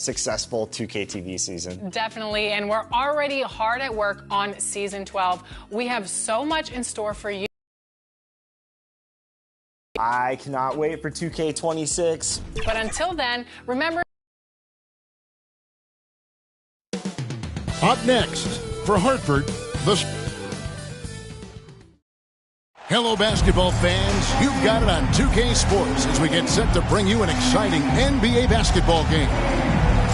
successful 2K TV season. Definitely, and we're already hard at work on Season 12. We have so much in store for you. I cannot wait for 2K26. But until then, remember... Up next, for Hartford, Hello, basketball fans. You've got it on 2K Sports as we get set to bring you an exciting NBA basketball game.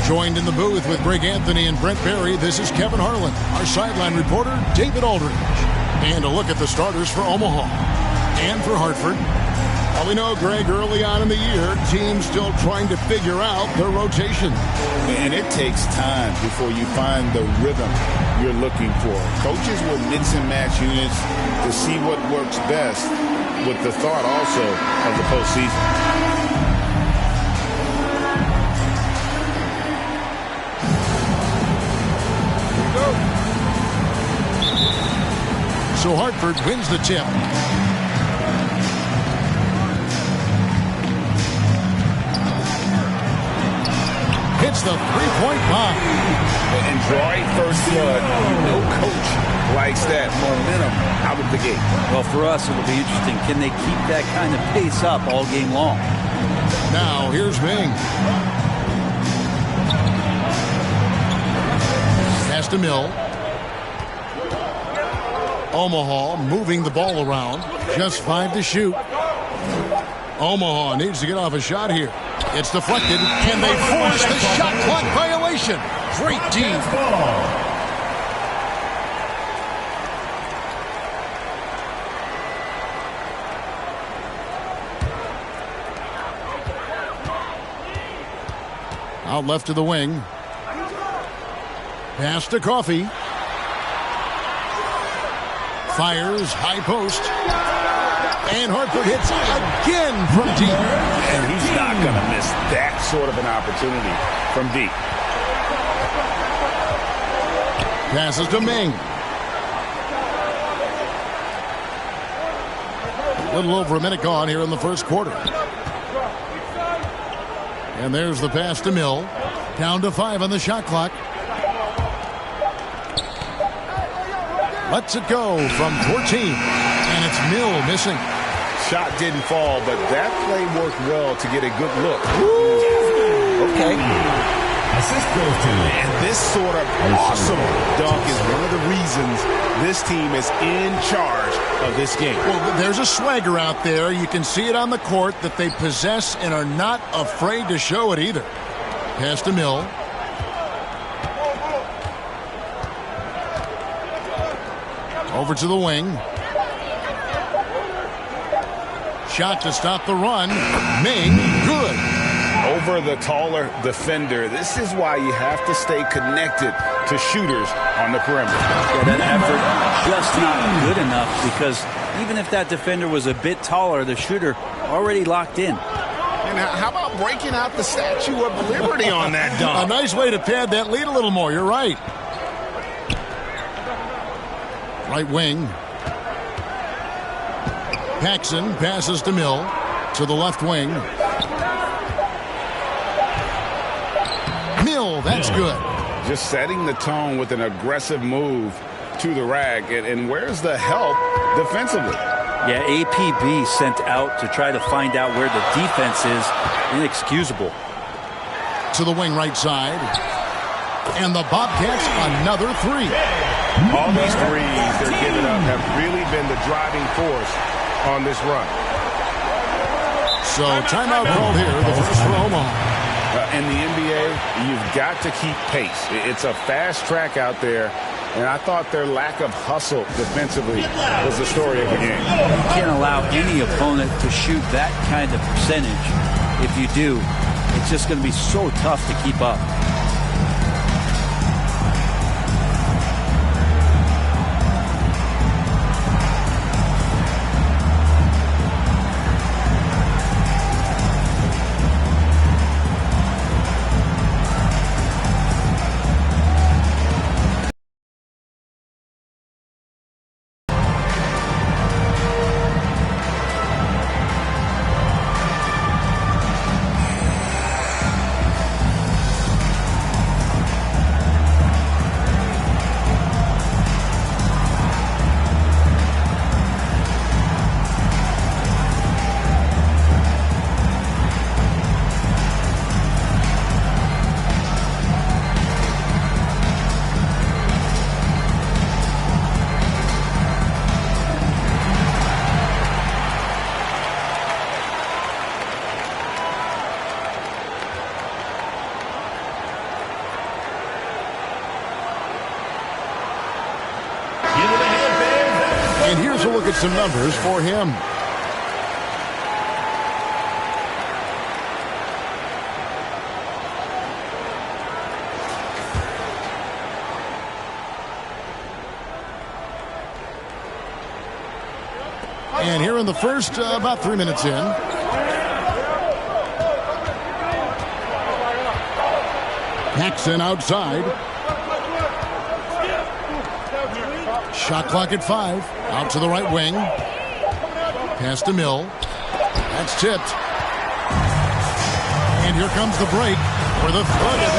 Joined in the booth with Greg Anthony and Brent Barry, this is Kevin Harlan, our sideline reporter, David Aldridge. And a look at the starters for Omaha. And for Hartford. Well, we know, Greg, early on in the year, teams still trying to figure out their rotation. And it takes time before you find the rhythm you're looking for. Coaches will mix and match units to see what works best with the thought also of the postseason. So Hartford wins the tip. Hits the three-point bomb. And drawing first blood, no coach likes that momentum out of the gate. Well, for us, it'll be interesting. Can they keep that kind of pace up all game long? Now, here's Ming. Pass to Mill. Omaha moving the ball around. Just 5 to shoot. Omaha needs to get off a shot here. It's deflected, and they force the shot clock violation. Great team. Out left to the wing. Pass to Coffey. Fires, high post. And Hartford hits again from deep. And he's not going to miss that sort of an opportunity from deep. Passes to Ming. A little over a minute gone here in the first quarter. And there's the pass to Mill. Down to 5 on the shot clock. Lets it go from 14. And it's Mill missing. Shot didn't fall, but that play worked well to get a good look. Okay. Assist goes to. And this sort of awesome dunk is one of the reasons this team is in charge of this game. Well, there's a swagger out there. You can see it on the court that they possess and are not afraid to show it either. Pass to Mill. Over to the wing. Shot to stop the run. Ming, good. Over the taller defender. This is why you have to stay connected to shooters on the perimeter. Yeah, that effort just not good enough because even if that defender was a bit taller, the shooter already locked in. And how about breaking out the Statue of Liberty on that dunk? A nice way to pad that lead a little more. You're right. Right wing. Paxson passes to Mill. To the left wing. Mill, that's good. Just setting the tone with an aggressive move to the rack. And where's the help defensively? Yeah, APB sent out to try to find out where the defense is. Inexcusable. To the wing right side. And the Bobcats another 3. All these threes they're giving up have really been the driving force on this run. So timeout called here, the first for Omaha. In the NBA, you've got to keep pace. It's a fast track out there, and I thought their lack of hustle defensively was the story of the game. You can't allow any opponent to shoot that kind of percentage. If you do, it's just going to be so tough to keep up. Here's a look at some numbers for him. And here in the first, about 3 minutes in. Paxson outside. Shot clock at 5. Out to the right wing. Pass to Mill. That's tipped. And here comes the break for the flood of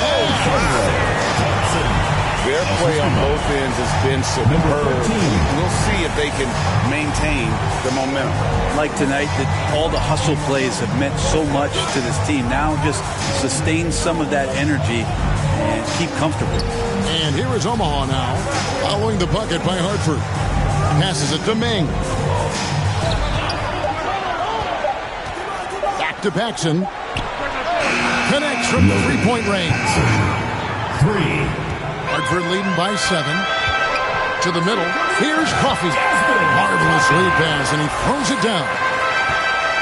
Their play on both ends has been superb. We'll see if they can maintain the momentum. Like tonight, that all the hustle plays have meant so much to this team. Now just sustain some of that energy and keep comfortable. And here is Omaha now, following the bucket by Hartford. Passes it to Ming. Back to Paxson. Connects from the three-point range. 3. Hartford leading by 7. To the middle. Here's Coffey. Marvelous lead pass, and he throws it down.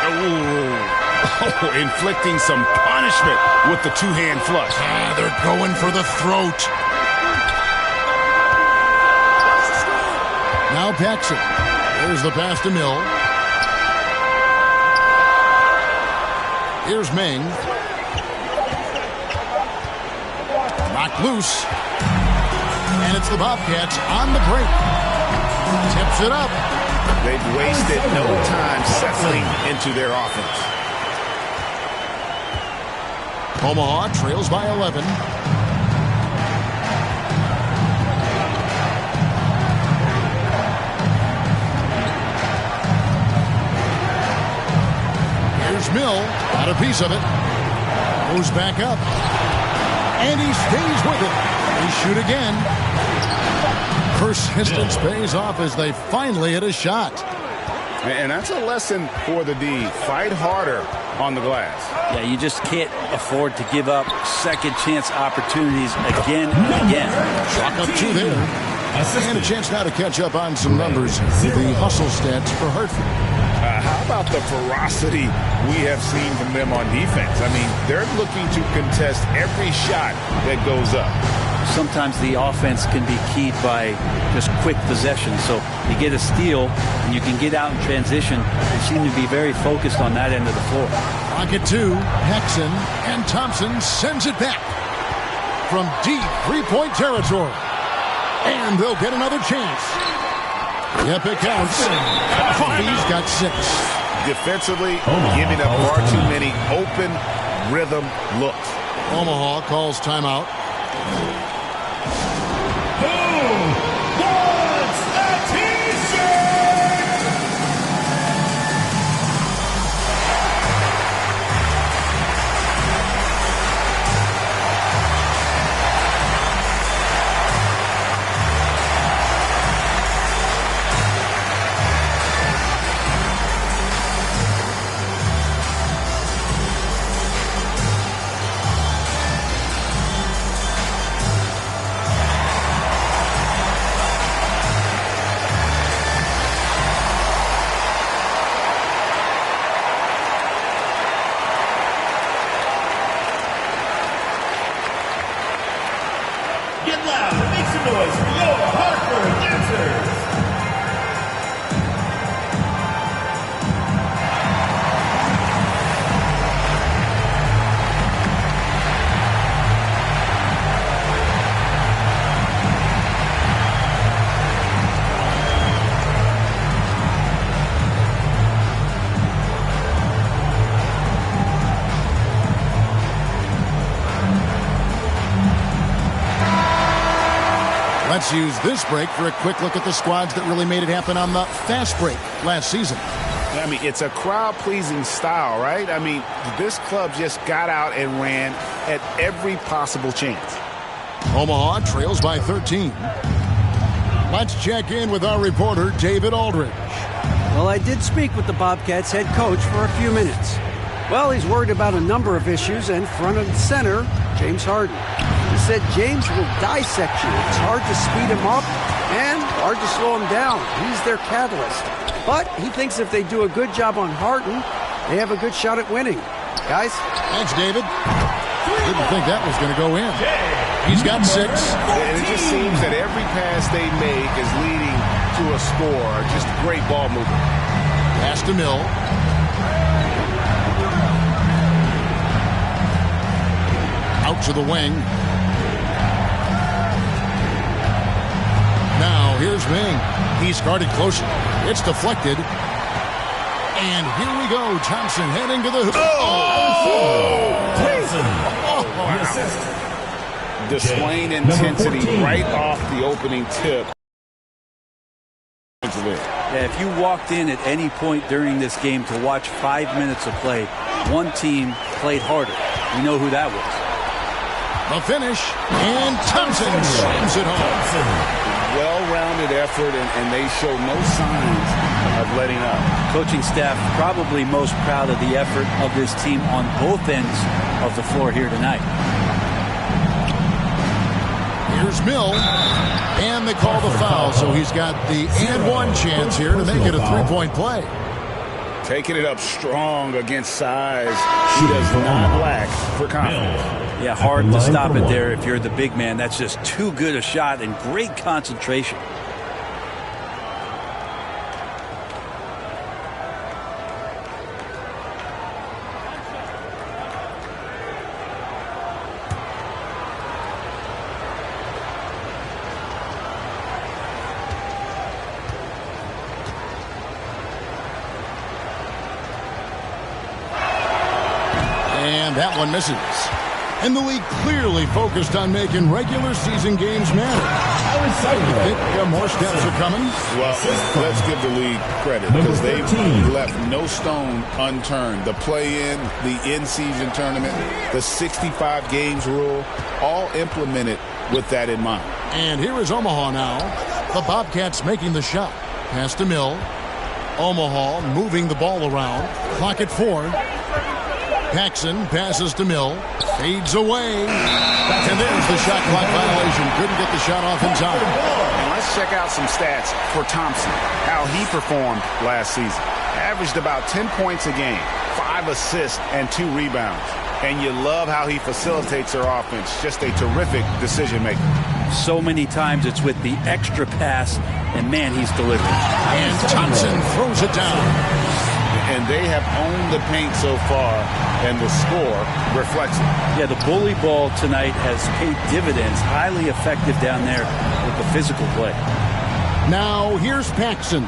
Oh, inflicting some punishment with the two-hand flush. They're going for the throat. Now Paxson. There's the pass to Mill. Here's Ming. Knocked loose. And it's the Bobcats on the break. Tips it up. They've wasted no time settling into their offense. Omaha trails by 11. Here's Mill. Got a piece of it. Goes back up. And he stays with it. They shoot again. Persistence pays off as they finally hit a shot. And that's a lesson for the D. Fight harder on the glass. Yeah, you just can't afford to give up second chance opportunities again and again. Chalk up 2 there. And a chance now to catch up on some numbers with the hustle stats for Hartford. How about the ferocity we have seen from them on defense? I mean, they're looking to contest every shot that goes up. Sometimes the offense can be keyed by just quick possession. So you get a steal and you can get out in transition. They seem to be very focused on that end of the floor. Pocket 2, Paxson, and Thompson sends it back from deep three-point territory. And they'll get another chance. Yep, it counts. Coffey's got 6. Defensively, giving up far too many open rhythm looks. Omaha calls timeout. Let's use this break for a quick look at the squads that really made it happen on the fast break last season. I mean, it's a crowd-pleasing style, right? I mean, this club just got out and ran at every possible chance. Omaha trails by 13. Let's check in with our reporter, David Aldridge. Well, I did speak with the Bobcats head coach for a few minutes. Well, he's worried about a number of issues, and front and center, James Harden. He said James will dissect you. It's hard to speed him up and hard to slow him down. He's their catalyst. But he thinks if they do a good job on Harden, they have a good shot at winning. Guys? Thanks, David. Didn't think that was going to go in. He's got 6. And it just seems that every pass they make is leading to a score. Just great ball movement. Pass to Mill. Out to the wing. Now here's Ming. He's guarded closely. It's deflected. And here we go. Thompson heading to the hoop. Displaying intensity right off the opening tip. Yeah, if you walked in at any point during this game to watch 5 minutes of play, one team played harder. We know who that was. The finish, and Thompson slams it home. Well-rounded effort, and they show no signs of letting up. Coaching staff probably most proud of the effort of this team on both ends of the floor here tonight. Here's Mill, and they call the foul, so he's got the and one chance here to make it a three-point play. Taking it up strong against size. He does not lack for confidence. Yeah, hard to stop it there if you're the big man. That's just too good a shot and great concentration. That one misses. And the league clearly focused on making regular season games matter. You think more steps are coming? Well, let's give the league credit because they've left no stone unturned. The play-in, the in-season tournament, the 65 games rule, all implemented with that in mind. And here is Omaha now. The Bobcats making the shot. Pass to Mill. Omaha moving the ball around. Clock at 4. Paxson passes to Mill, fades away, and there's the shot clock violation. Couldn't get the shot off in time. And let's check out some stats for Thompson, how he performed last season. Averaged about 10 points a game, 5 assists, and 2 rebounds. And you love how he facilitates their offense. Just a terrific decision maker. So many times it's with the extra pass, and man, he's delivering. And Thompson throws it down. And they have owned the paint so far, and the score reflects it. Yeah, the bully ball tonight has paid dividends. Highly effective down there with the physical play. Now here's Paxson.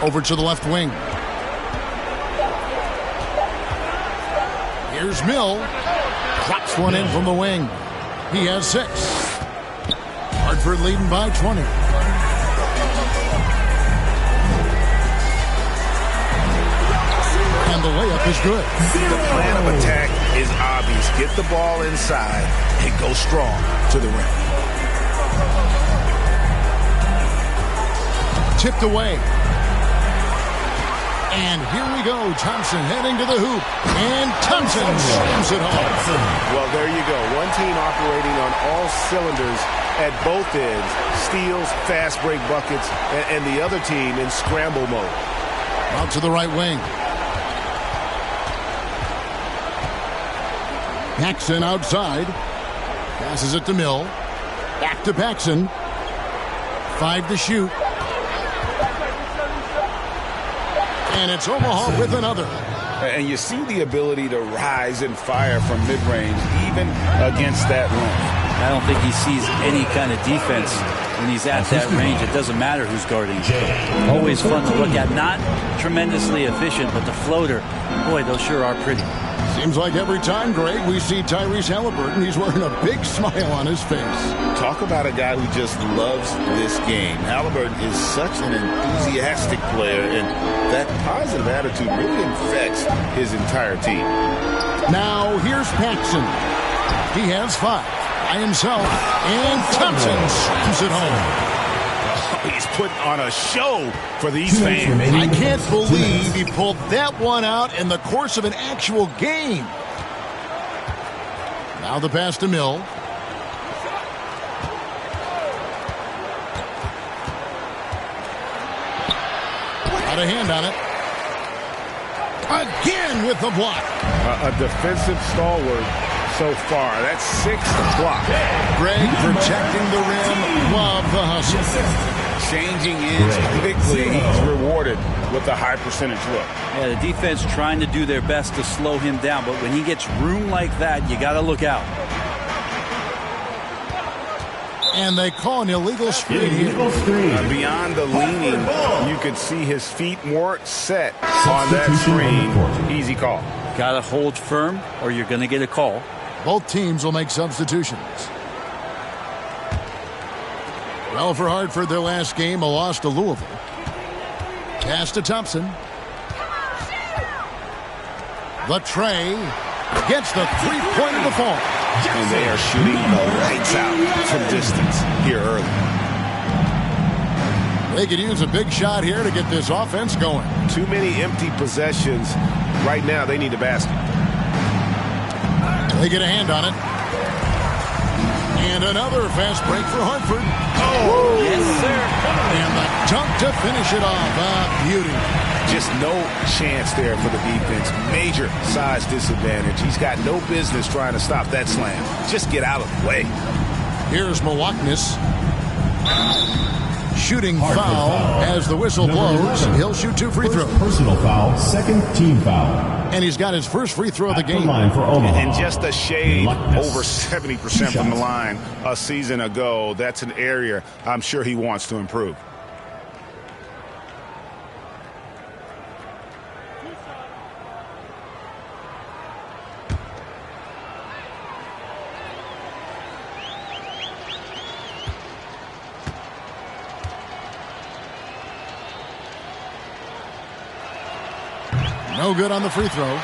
Over to the left wing. Here's Mill. Drops one in from the wing. He has 6. Hartford leading by 20. The layup is good. The plan of attack is obvious. Get the ball inside and go strong to the rim. Tipped away. And here we go. Thompson heading to the hoop. And Thompson slams it home. Well, there you go. One team operating on all cylinders at both ends. Steals, fast break buckets, and the other team in scramble mode. Out to the right wing. Paxson outside. Passes it to Mill. Back to Paxson. 5 to shoot. And it's Omaha with another. And you see the ability to rise and fire from mid-range, even against that length. I don't think he sees any kind of defense when he's at that range. It doesn't matter who's guarding him. Always fun to look at. Not tremendously efficient, but the floater, boy, those sure are pretty. Seems like every time, Greg, we see Tyrese Halliburton, he's wearing a big smile on his face. Talk about a guy who just loves this game. Halliburton is such an enthusiastic player, and that positive attitude really infects his entire team. Now, here's Paxson. He has 5 by himself, and Thompson slams it home. He's putting on a show for these fans. I can't believe he pulled that one out in the course of an actual game. Now the pass to Mill. Got a hand on it. Again with the block. A defensive stalwart so far. That's 6th block. Greg protecting the rim. Love the hustle. Changing ends quickly. He's rewarded with a high percentage look. Yeah, the defense trying to do their best to slow him down, but when he gets room like that, you got to look out. And they call an illegal screen here. Beyond the leaning, you could see his feet weren't set on that screen. Easy call. Got to hold firm or you're going to get a call. Both teams will make substitutions. Well, for Hartford, their last game, a loss to Louisville. Pass to Thompson. The tray gets the three-point of the fall. And they are shooting the lights out from distance here early. They could use a big shot here to get this offense going. Too many empty possessions. Right now, they need a basket. They get a hand on it. And another fast break for Hartford. Oh, yes, sir. And the dunk to finish it off. Beauty. Just no chance there for the defense. Major size disadvantage. He's got no business trying to stop that slam. Just get out of the way. Here's Milwaukee. Shooting foul as the whistle blows. He'll shoot 2 free throws. Personal foul, second team foul. And he's got his first free throw of the game. Line for Omaha. And just a shade over 70% from the line a season ago. That's an area I'm sure he wants to improve. No good on the free throw.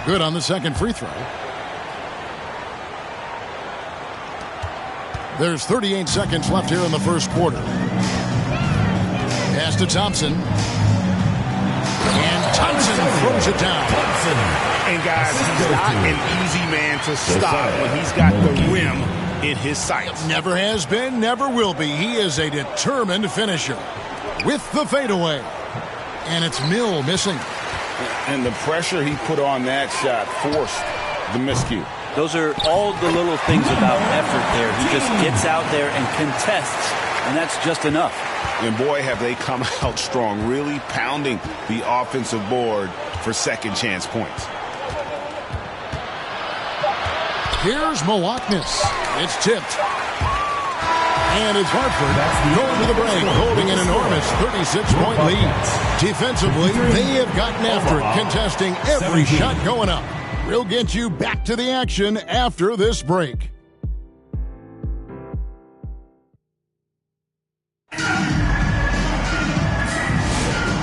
Good on the second free throw. There's 38 seconds left here in the first quarter. Pass to Thompson. And Thompson throws it down. And guys, he's not an easy man to stop when he's got the rim in his sights. Never has been, never will be. He is a determined finisher with the fadeaway. And it's Mill missing. And the pressure he put on that shot forced the miscue. Those are all the little things about effort there. He just gets out there and contests, and that's just enough. And boy, have they come out strong, really pounding the offensive board for second chance points. Here's Milwaukee. It's tipped. And it's Hartford going to the break, holding an enormous 36-point lead. Defensively, they have gotten after it, contesting every shot going up. We'll get you back to the action after this break.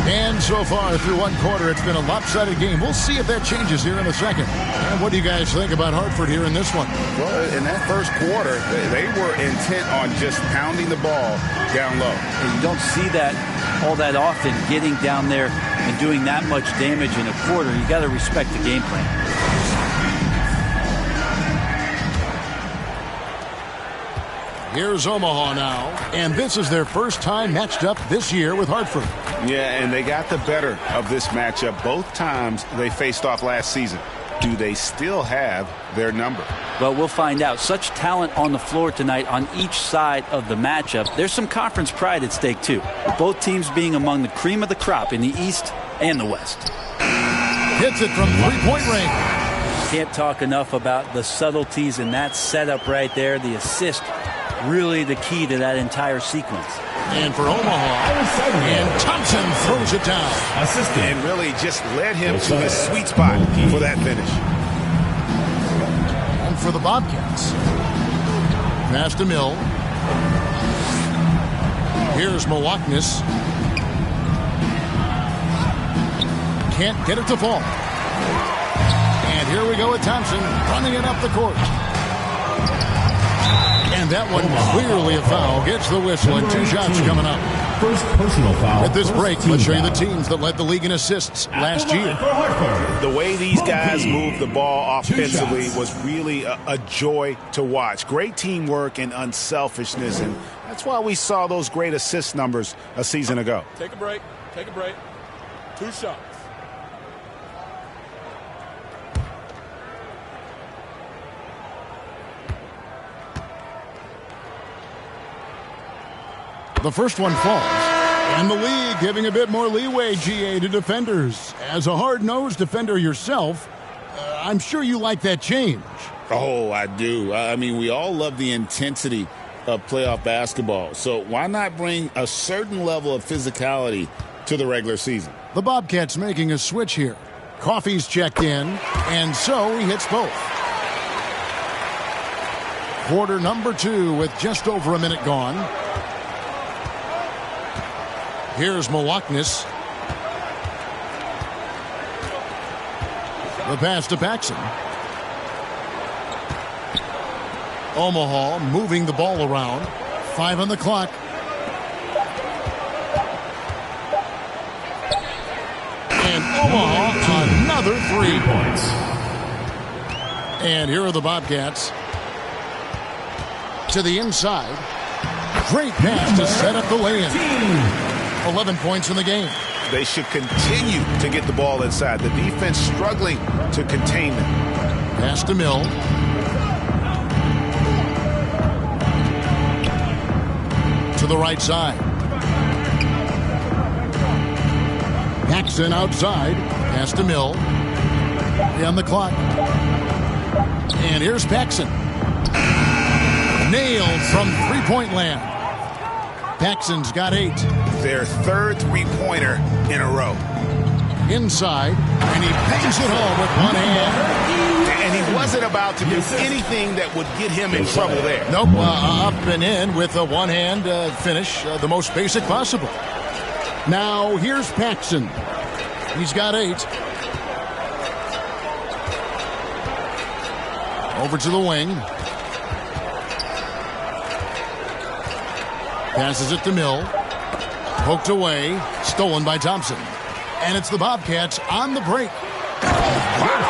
And so far through one quarter, it's been a lopsided game. We'll see if that changes here in the second. And what do you guys think about Hartford here in this one? Well, in that first quarter, they were intent on just pounding the ball down low. And you don't see that all that often, getting down there and doing that much damage in a quarter. You got to respect the game plan. Here's Omaha now, and this is their first time matched up this year with Hartford. Yeah, and they got the better of this matchup both times they faced off last season. Do they still have their number? Well, we'll find out. Such talent on the floor tonight on each side of the matchup. There's some conference pride at stake, too. Both teams being among the cream of the crop in the East and the West. Hits it from three-point range. Can't talk enough about the subtleties in that setup right there. The assist, really the key to that entire sequence. And for Omaha, and Thompson throws it down. And really just led him to his sweet spot for that finish. And for the Bobcats, pass to Mill. Here's Milwaukee. Can't get it to fall. here we go with Thompson running it up the court. And that one clearly a foul. Gets the whistle and 2 shots coming up. First personal foul. At this break, let's show you the teams that led the league in assists last year. The way these guys moved the ball offensively was really a joy to watch. Great teamwork and unselfishness, and that's why we saw those great assist numbers a season ago. Take a break. Take a break. 2 shots. The first one falls, and the league giving a bit more leeway, GA, to defenders. As a hard-nosed defender yourself, I'm sure you like that change. Oh, I do. I mean, we all love the intensity of playoff basketball, so why not bring a certain level of physicality to the regular season? The Bobcats making a switch here. Coffey's checked in, and so he hits both. Quarter number 2 with just over a minute gone. Here's Milwaukee. The pass to Paxson. Omaha moving the ball around. 5 on the clock. And Omaha another 3 points. And here are the Bobcats. To the inside. Great pass to set up the lay-in. 11 points in the game. They should continue to get the ball inside. The defense struggling to contain them. Pass to Mill. To the right side. Paxson outside. Pass to Mill. On the clock. And here's Paxson. Nailed from three-point land. Paxson's got 8. Their third three-pointer in a row. Inside, and he bangs it home with one hand. And he wasn't about to do anything that would get him in trouble there. Nope, up and in with a one-hand finish, the most basic possible. Now, here's Paxson. He's got 8. Over to the wing. Passes it to Mill. Poked away. Stolen by Thompson. And it's the Bobcats on the break. Wow.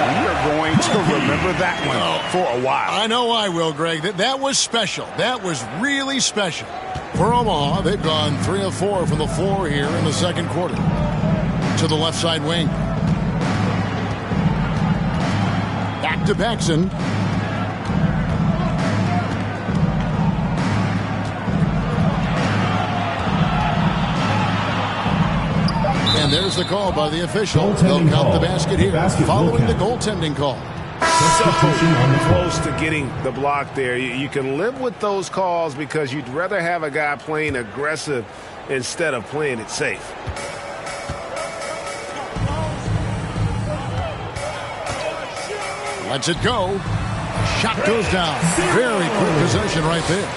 We are going to remember that one for a while. I know I will, Greg. That was special. That was really special. For Omaha, they've gone 3 of 4 from the floor here in the second quarter. To the left side wing. Back to Paxson. And there's the call by the official. They'll count the basket here following the goaltending call. So close to getting the block there. You can live with those calls because you'd rather have a guy playing aggressive instead of playing it safe. Lets it go. Shot goes down. Very quick possession right there.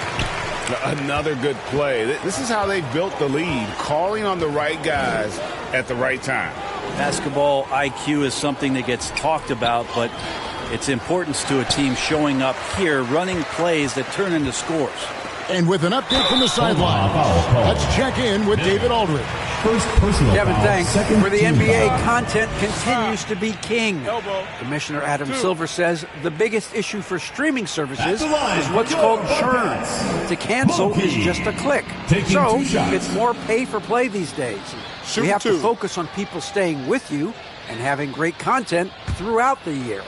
Another good play. This is how they built the lead, calling on the right guys at the right time. Basketball IQ is something that gets talked about, but its importance to a team showing up here, running plays that turn into scores. And with an update from the sideline, let's check in with David Aldridge. First personal Kevin, foul. thanks. Second For the team NBA, foul. content continues to be king. Commissioner Adam Silver says the biggest issue for streaming services is what's called churn. To cancel is just a click. So it's more pay for play these days. We have to focus on people staying with you and having great content throughout the year.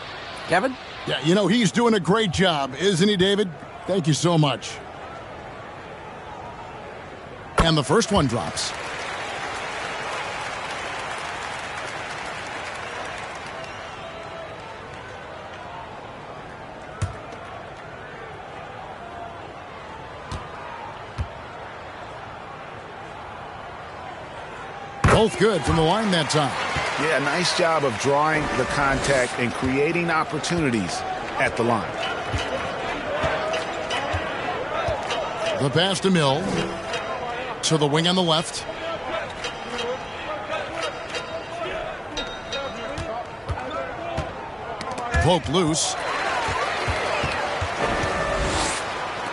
Kevin? Yeah, you know, he's doing a great job, isn't he, David? Thank you so much. And the first one drops. Both good from the line that time. Yeah, nice job of drawing the contact and creating opportunities at the line. The pass to Mill. To the wing on the left. poked loose.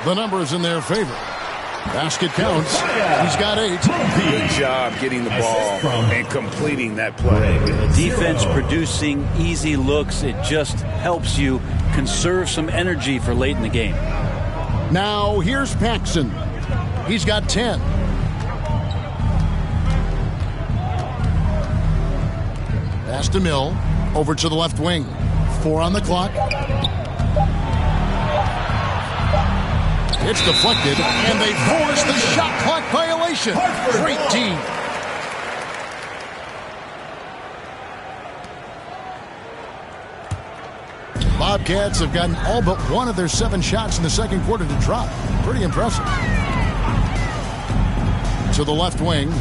The numbers in their favor. Basket counts. He's got 8. Good job getting the ball and completing that play. Defense producing easy looks. It just helps you conserve some energy for late in the game. Now here's Paxson. He's got 10. Pass to Mill. Over to the left wing. 4 on the clock. It's deflected, and they force the shot clock violation. Great team. Bobcats have gotten all but one of their 7 shots in the second quarter to drop. Pretty impressive. To the left wing.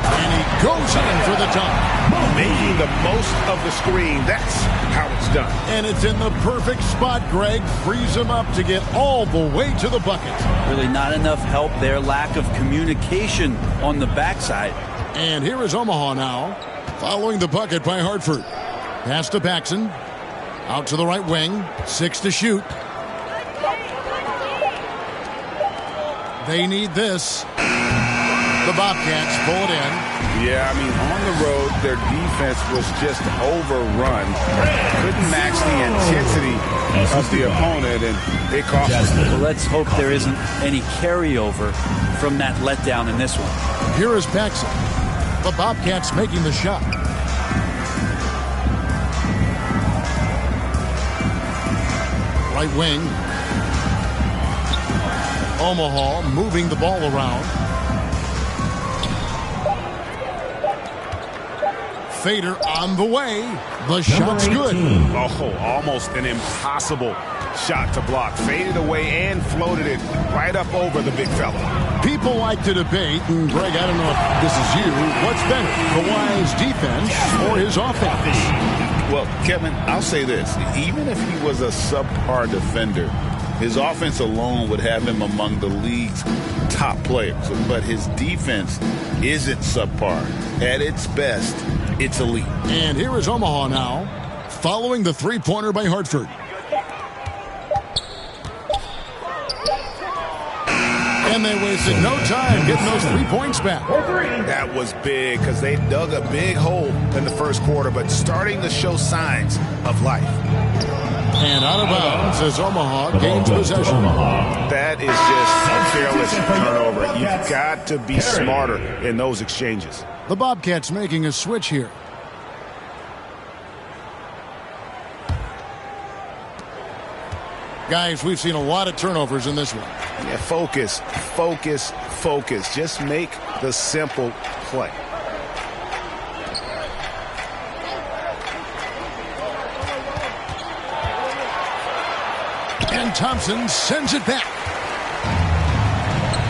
And he goes in for the dunk. Making the most of the screen. That's how it's done. And it's in the perfect spot, Greg. Frees him up to get all the way to the bucket. Really not enough help there. Lack of communication on the backside. And here is Omaha now. Following the bucket by Hartford. Pass to Paxson. Out to the right wing. 6 to shoot. They need this. The Bobcats pull it in. Yeah, I mean, on the road, their defense was just overrun. Couldn't match the intensity of the opponent, and it cost them. Well, let's hope there isn't any carryover from that letdown in this one. Here is Paxson. The Bobcats making the shot. Right wing. Omaha moving the ball around. Fader on the way. The shot's good. Oh, almost an impossible shot to block. Faded away and floated it right up over the big fella. People like to debate, and Greg, I don't know if this is you, what's better, Kawhi's defense or his offense? Well, Kevin, I'll say this. Even if he was a subpar defender, his offense alone would have him among the league's top players. But his defense isn't subpar. At its best, it's elite. And here is Omaha now, following the three-pointer by Hartford. And they wasted no time getting those 3 points back. That was big because they dug a big hole in the first quarter, but starting to show signs of life. And out of bounds as Omaha gains possession. That is just a careless turnover. You've got to be smarter in those exchanges. The Bobcats making a switch here. Guys, we've seen a lot of turnovers in this one. Yeah, focus, focus, focus. Just make the simple play. And Thompson sends it back.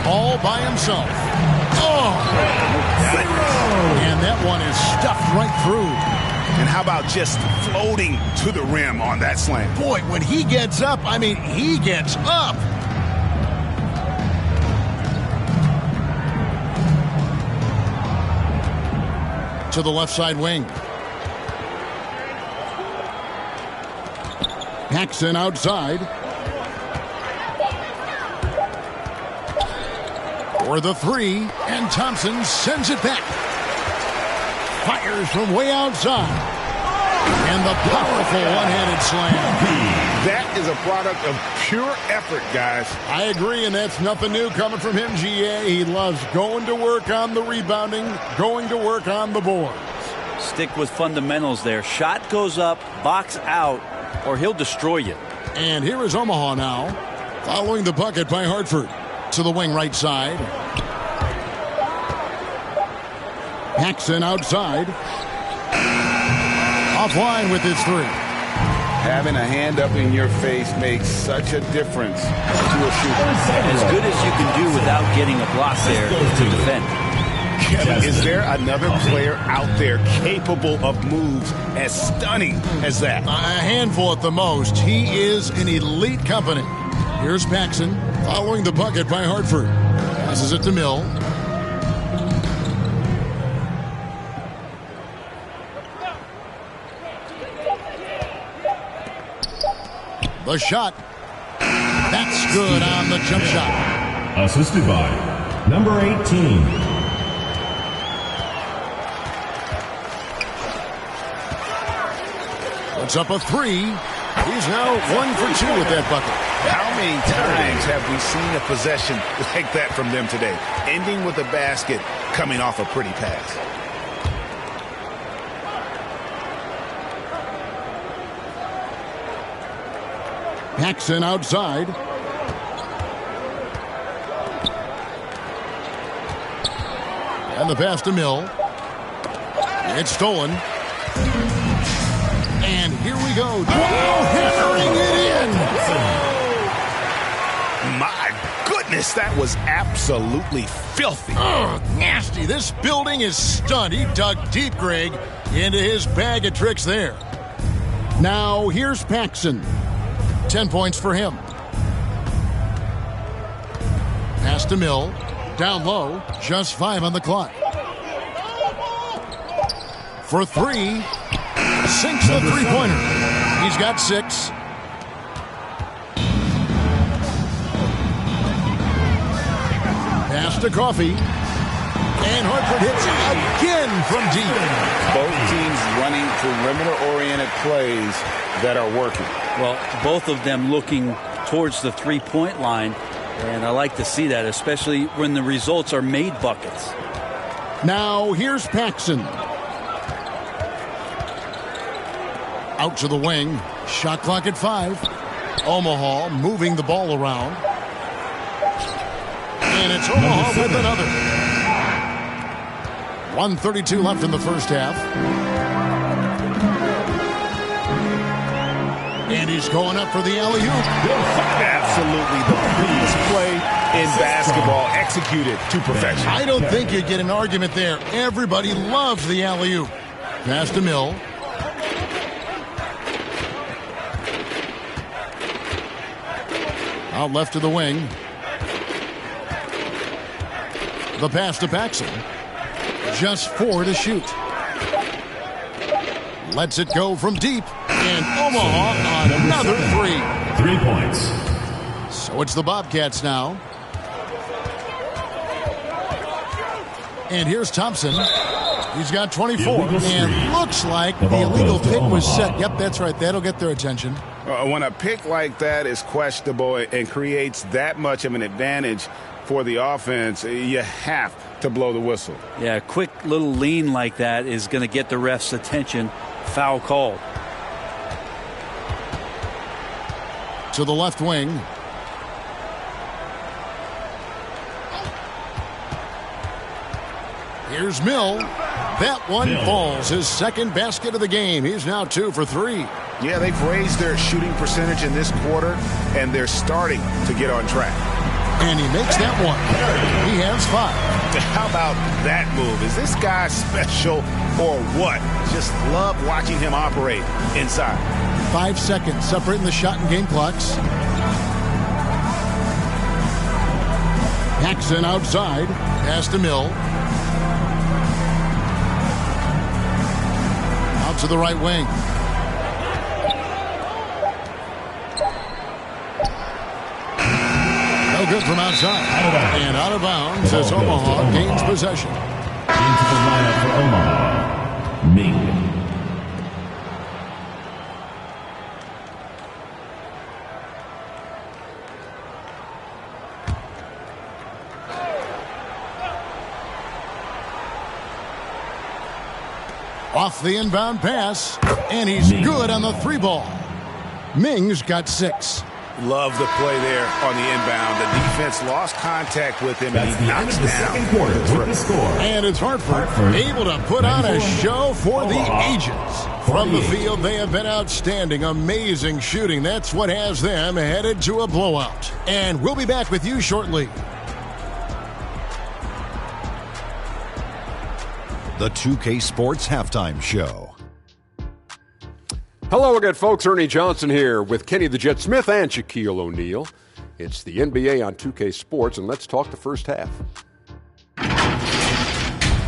All by himself. Oh! And that one is stuffed right through. And how about just floating to the rim on that slam? Boy, when he gets up, I mean, he gets up. To the left side wing. Paxson outside. For the three, and Thompson sends it back. Fires from way outside. And the powerful one-handed slam. That is a product of pure effort, guys. I agree, and that's nothing new coming from him, GA. He loves going to work on the rebounding, going to work on the boards. Stick with fundamentals there. Shot goes up, box out, or he'll destroy you. And here is Omaha now, following the bucket by Hartford. To the wing right side. Paxson outside. Offline with his three. Having a hand up in your face makes such a difference to a shooter. As good as you can do without getting a block there to defend. Kevin, is there another player out there capable of moves as stunning as that? A handful at the most. He is an elite company. Here's Paxson following the bucket by Hartford. Passes it to Mill. The shot. That's good on the jump shot. Assisted by number 18. Puts up a three. He's now 1 for 2 with that bucket. How many times have we seen a possession like that from them today? Ending with a basket, coming off a pretty pass. Paxson outside. And the pass to Mill. It's stolen. And here we go. Wow, hammering it in. My goodness, that was absolutely filthy. Oh, nasty. This building is stunned. He dug deep, Greg, into his bag of tricks there. Now, here's Paxson. 10 points for him. Pass to Mill. Down low. Just 5 on the clock. For 3. Sinks the three-pointer. He's got 6. Pass to Coffey. And Hartford hits again from deep. Both teams running perimeter-oriented plays that are working. Well, both of them looking towards the three-point line, and I like to see that, especially when the results are made buckets. Now, here's Paxson. Out to the wing. Shot clock at 5. Omaha moving the ball around. And it's Omaha with another. 1:32 left in the first half. And he's going up for the alley-oop. Absolutely the prettiest play in basketball, executed to perfection. I don't think you get an argument there. Everybody loves the alley-oop. Pass to Mill. Out left to the wing. The pass to Paxson. Just 4 to shoot. Lets it go from deep. And Omaha on another 3. 3 points. So it's the Bobcats now. And here's Thompson. He's got 24. And looks like the illegal pick was set. Yep, that's right. That'll get their attention. When a pick like that is questionable and creates that much of an advantage for the offense, you have to blow the whistle. Yeah, a quick little lean like that is going to get the ref's attention. Foul called. To the left wing. Here's Mill. That one falls. His second basket of the game. He's now 2 for 3. Yeah, they've raised their shooting percentage in this quarter, and they're starting to get on track. And he makes that one. He has 5. How about that move? Is this guy special or what? Just love watching him operate inside. 5 seconds separating the shot and game clocks. Paxson outside. Pass to Mill. Out to the right wing. No good from outside. And out of bounds as Omaha gains possession. Into the lineup for Omaha, Ming. Off the inbound pass, and he's good on the 3 ball. Ming's got 6. Love the play there on the inbound. The defense lost contact with him, and he knocks down. Second quarter with the score. And it's Hartford able to put on a show for the Agents. From the field, they have been outstanding. Amazing shooting. That's what has them headed to a blowout. And we'll be back with you shortly. The 2K Sports Halftime Show. Hello again, folks. Ernie Johnson here with Kenny the Jet Smith and Shaquille O'Neal. It's the NBA on 2K Sports, and let's talk the first half.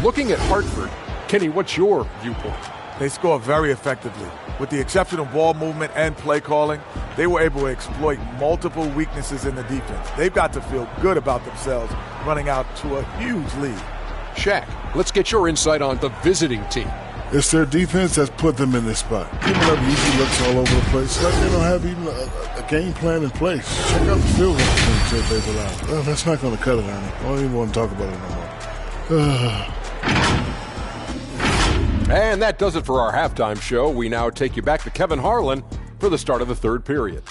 Looking at Hartford, Kenny, what's your viewpoint? they score very effectively. With the exceptional ball movement and play calling, they were able to exploit multiple weaknesses in the defense. They've got to feel good about themselves running out to a huge lead. Shaq, let's get your insight on the visiting team. It's their defense that's put them in this spot. Giving up easy looks all over the place. Like they don't have even a game plan in place. Check out the field goal percentage they've allowed. Oh, that's not going to cut it, honey. I don't even want to talk about it no more. And that does it for our halftime show. We now take you back to Kevin Harlan for the start of the third period.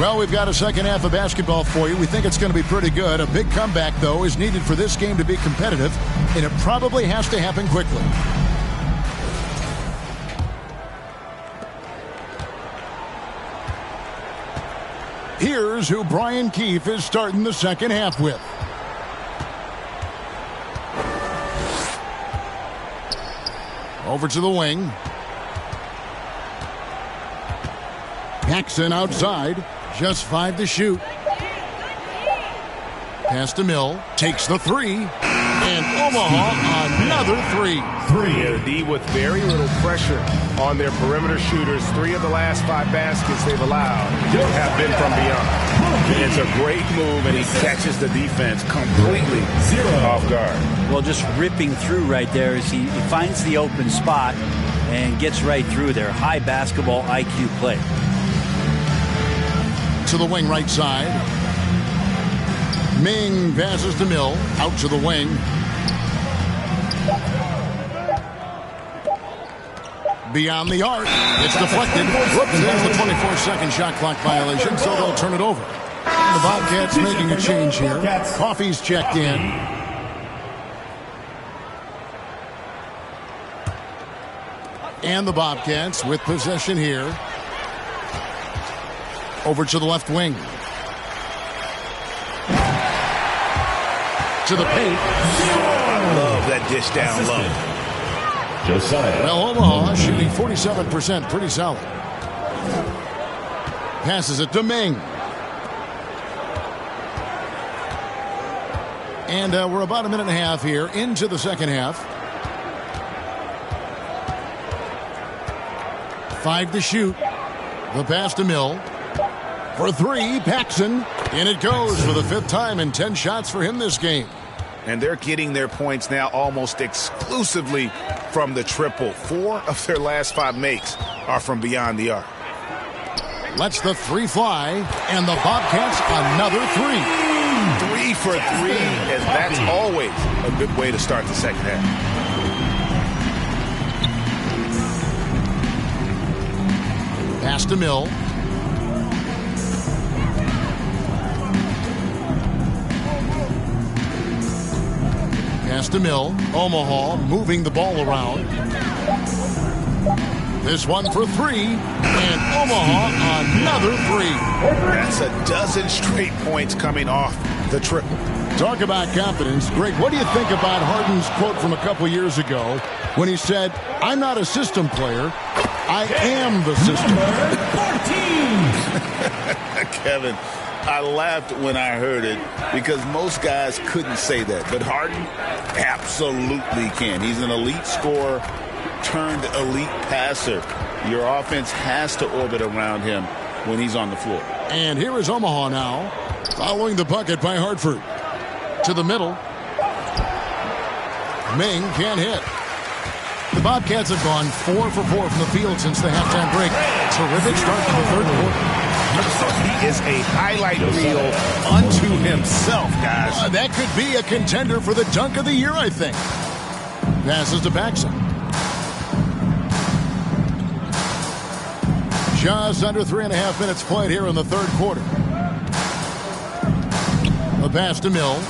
Well, we've got a second half of basketball for you. We think it's going to be pretty good. A big comeback, though, is needed for this game to be competitive, and it probably has to happen quickly. Here's who Brian Keefe is starting the second half with. Over to the wing. Paxson outside. Just 5 to shoot. Pass to Mill. Takes the 3. And Omaha another 3. D with very little pressure on their perimeter shooters. 3 of the last 5 baskets they've allowed have been from beyond. It's a great move, and he catches the defense completely off guard. Well, just ripping through right there as he finds the open spot and gets right through there. High basketball IQ play. To the wing right side. Ming passes to Mill. Out to the wing. Beyond the arc. It's deflected. Whoops, there's the 24-second shot clock violation, so they'll turn it over. The Bobcats making a change here. Coffey's checked in. And the Bobcats with possession here. Over to the left wing. To the paint. I love that dish down low. Josiah. Well, Omaha shooting 47%. Pretty solid. Passes it to Ming. And we're about a minute and a half here into the second half. 5 to shoot. The pass to Mill. For 3, Paxson. In it goes for the 5th time, and 10 shots for him this game. And they're getting their points now almost exclusively from the triple. 4 of their last 5 makes are from beyond the arc. Lets the 3 fly, and the Bobcats another 3. 3 for 3, and that's always a good way to start the second half. Pass to Mill. Pass to Mill. Omaha moving the ball around. This one for 3. And Omaha another 3. That's a dozen straight points coming off the triple. Talk about confidence. Greg, what do you think about Harden's quote from a couple years ago when he said, "I'm not a system player. I am the system." 14. Kevin, I laughed when I heard it because most guys couldn't say that. But Harden absolutely can. He's an elite scorer turned elite passer. Your offense has to orbit around him when he's on the floor. And here is Omaha now, following the bucket by Hartford. To the middle. Ming can't hit. The Bobcats have gone 4 for 4 from the field since the halftime break. Terrific start to the third quarter. He is a highlight reel unto himself, guys. That could be a contender for the dunk of the year, I think. Passes to Paxson. Just under 3.5 minutes played here in the third quarter. The pass to Mill.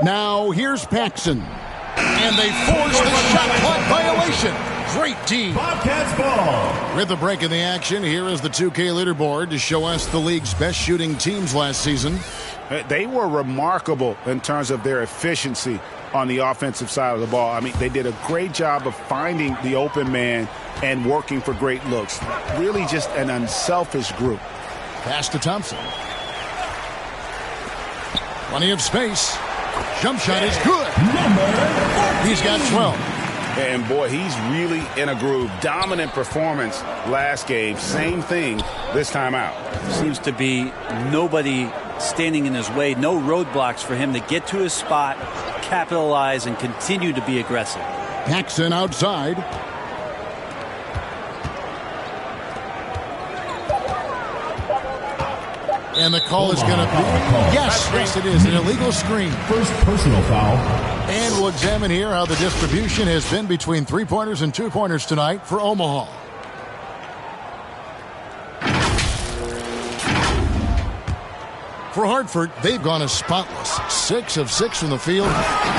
Now here's Paxson. And they force the shot clock violation. Great team. Bobcats ball. With the break in the action, here is the 2K leaderboard to show us the league's best shooting teams last season. They were remarkable in terms of their efficiency on the offensive side of the ball. I mean, they did a great job of finding the open man and working for great looks. Really just an unselfish group. Pass to Thompson. Plenty of space. Jump shot is good. He's got 12. And, boy, he's really in a groove. Dominant performance last game. Same thing this time out. Seems to be nobody standing in his way. No roadblocks for him to get to his spot, capitalize, and continue to be aggressive. Paxson outside. And the call is going to be, yes, it is, an illegal screen. First personal foul. And we'll examine here how the distribution has been between 3-pointers and 2-pointers tonight for Omaha. For Hartford, they've gone as spotless. 6 of 6 from the field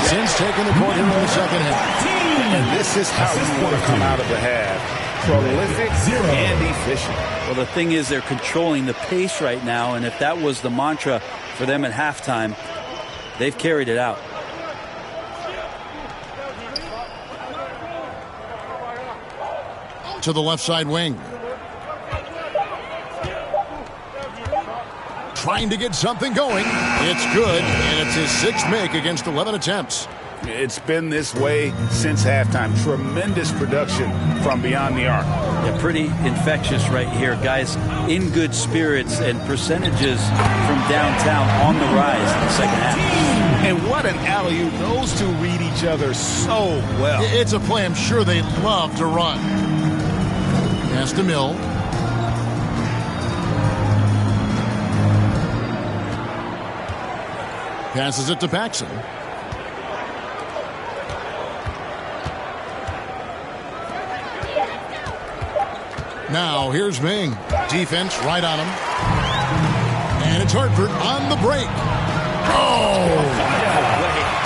since taking the court here in the second half. And this is how you want to come out of the half. Prolific and efficient. Well, the thing is, they're controlling the pace right now, and if that was the mantra for them at halftime, they've carried it out. To the left side wing. Trying to get something going. It's good, and it's his 6th make against 11 attempts. It's been this way since halftime. Tremendous production from beyond the arc. Yeah, pretty infectious right here. Guys in good spirits and percentages from downtown on the rise in the second half. And what an alley-oop. Those two read each other so well. It's a play I'm sure they love to run. Pass to Mill. Passes it to Paxson. Now here's Ming. Defense right on him. And it's Hartford on the break. Oh!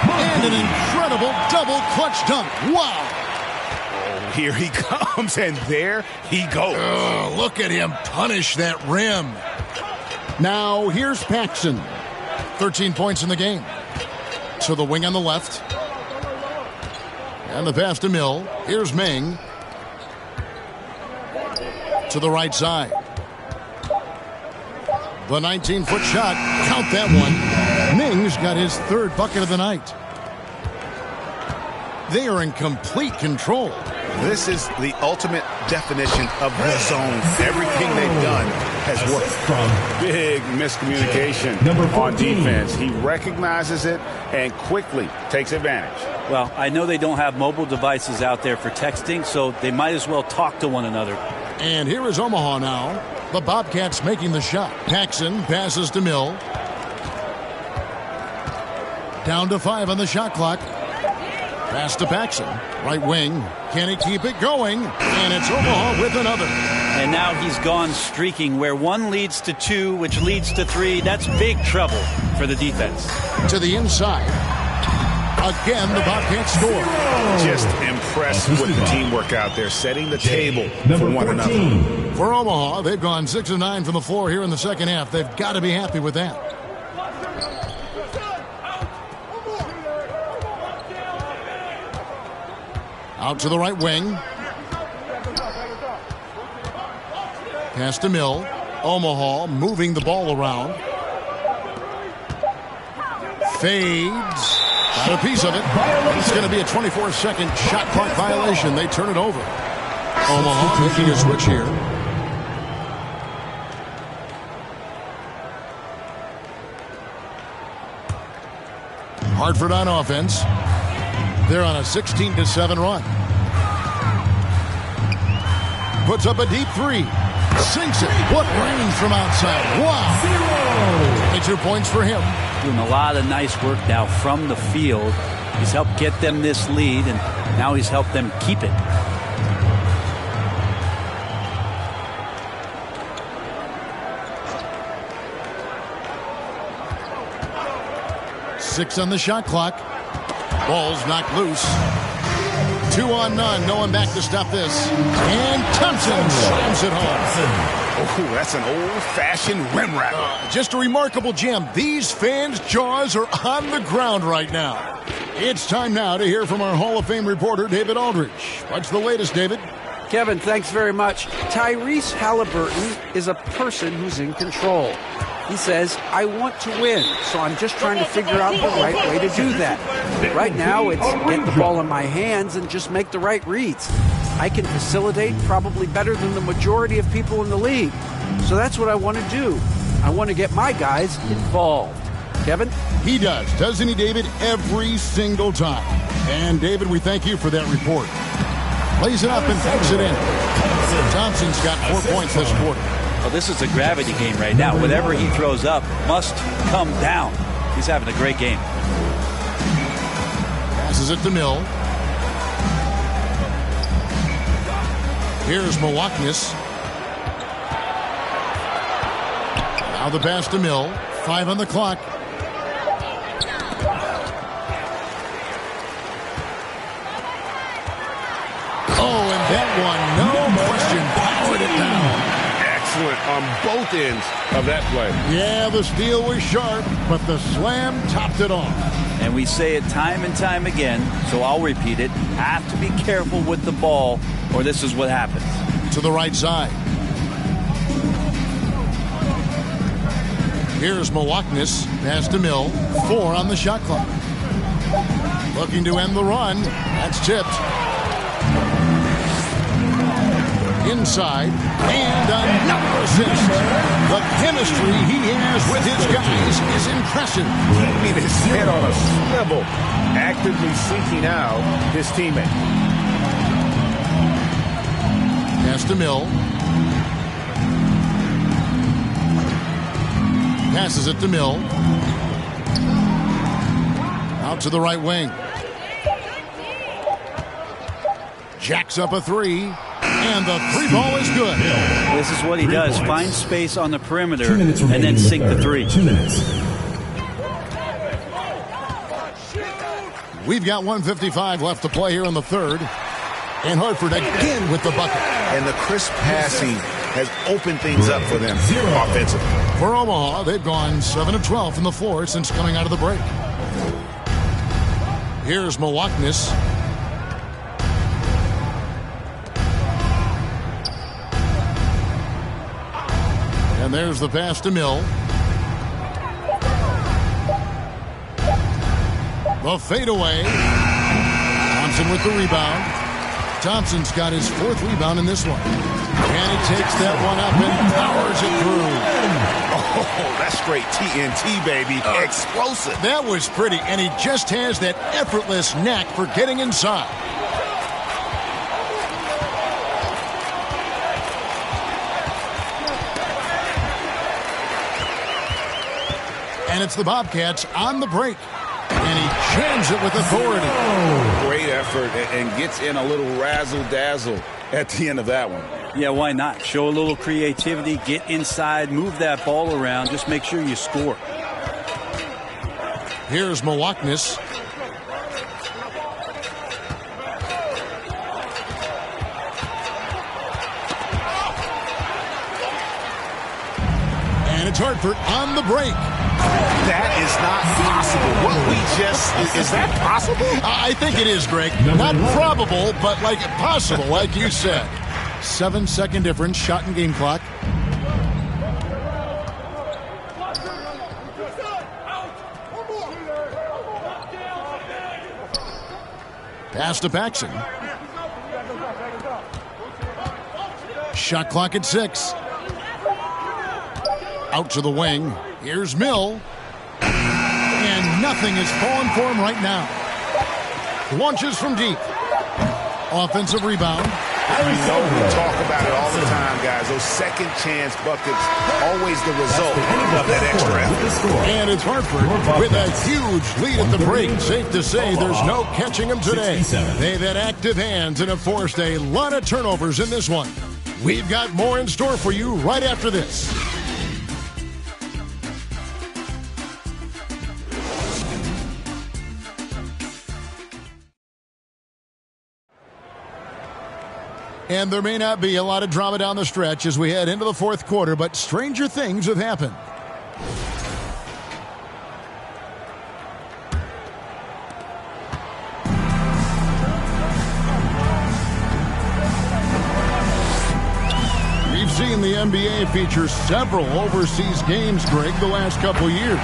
And an incredible double clutch dunk. Wow! Here he comes, and there he goes. Oh, look at him punish that rim. Now here's Paxson. 13 points in the game. To the wing on the left. And the pass to Mill. Here's Ming. To the right side. The 19-foot shot. Count that one. Ming's got his 3rd bucket of the night. They are in complete control. This is the ultimate definition of the zone. Everything they've done has worked. Big miscommunication on defense. He recognizes it and quickly takes advantage. Well, I know they don't have mobile devices out there for texting, so they might as well talk to one another. And here is Omaha now. The Bobcats making the shot. Paxson passes to Mill. Down to 5 on the shot clock. Pass to Paxson. Right wing. Can he keep it going? And it's Omaha with another. And now he's gone streaking where 1 leads to 2, which leads to 3. That's big trouble for the defense. To the inside. Again, the Bobcats score. Just impressed with the teamwork out there, setting the table for one another. For Omaha, they've gone 6 of 9 from the floor here in the second half. They've got to be happy with that. Out to the right wing. Pass to Mill. Omaha moving the ball around. Fades. Got a piece of it. It's going to be a 24-second shot clock violation. They turn it over. Omaha making a switch here. Hartford on offense. They're on a 16-7 run. Puts up a deep 3. Sinks it. What range from outside. Wow. 22 points for him. Doing a lot of nice work now from the field. He's helped get them this lead, and now he's helped them keep it. Six on the shot clock. Ball's knocked loose. 2-on-none. No one back to stop this. And Thompson slams it home. Oh, that's an old-fashioned rim wrapper. Just a remarkable gem. These fans' jaws are on the ground right now. It's time now to hear from our Hall of Fame reporter, David Aldridge. What's the latest, David? Kevin, thanks very much. Tyrese Halliburton is a person who's in control. He says, I want to win, so I'm just trying to figure out the right way to do that. Right now, it's get the ball in my hands and just make the right reads. I can facilitate probably better than the majority of people in the league. So that's what I want to do. I want to get my guys involved. Kevin? He does, doesn't he, David? Every single time. And, David, we thank you for that report. Plays it up and takes it in. Thompson's got 4 points this quarter. Well, this is a gravity game right now. Whatever he throws up must come down. He's having a great game. Passes it to Mill. Here's Milwaukee. Now the pass to Mill. 5 on the clock. Oh, and that one, no question, powered it down. Excellent on both ends of that play. Yeah, the steal was sharp, but the slam topped it off. And we say it time and time again, so I'll repeat it. Have to be careful with the ball, or this is what happens. To the right side. Here's Milwaukee. Pass to Mill. 4 on the shot clock. Looking to end the run. That's tipped. Inside. And another assist. The chemistry he has with his guys is impressive. Keeping his head on a swivel. Actively seeking out his teammate. Pass to Mill. Passes it to Mill. Out to the right wing. Jacks up a 3. And the 3 ball is good. This is what he does. Find space on the perimeter and then sink the 3. 2 minutes. We've got 1:55 left to play here in the third. And Hartford again with the bucket. And the crisp passing has opened things up for them offensively. For Omaha, they've gone 7 of 12 from the floor since coming out of the break. Here's Milwaukee. And there's the pass to Mill. The fadeaway. Thompson with the rebound. Thompson's got his 4th rebound in this one. And he takes that one up and powers it through. Oh, that's straight TNT, baby. Explosive. That was pretty, and he just has that effortless knack for getting inside. And it's the Bobcats on the break. And he jams it with authority. Great effort and gets in a little razzle-dazzle at the end of that one. Yeah, why not? Show a little creativity, get inside, move that ball around, just make sure you score. Here's Milwaukee. And it's Hartford on the break. That is not possible. What we just, is that possible? I think it is, Greg. Not probable, but like possible, like you said. 7-second difference, shot and game clock. Pass to Paxson. Shot clock at 6. Out to the wing. Here's Mill. And nothing is falling for him right now. Launches from deep. Offensive rebound. We know we talk about it all the time, guys. Those second chance buckets, always the result of that extra effort. And it's Hartford with a huge lead at the break. Safe to say there's no catching them today. They've had active hands and have forced a lot of turnovers in this one. We've got more in store for you right after this. And there may not be a lot of drama down the stretch as we head into the fourth quarter, but stranger things have happened. We've seen the NBA feature several overseas games, Greg, the last couple years.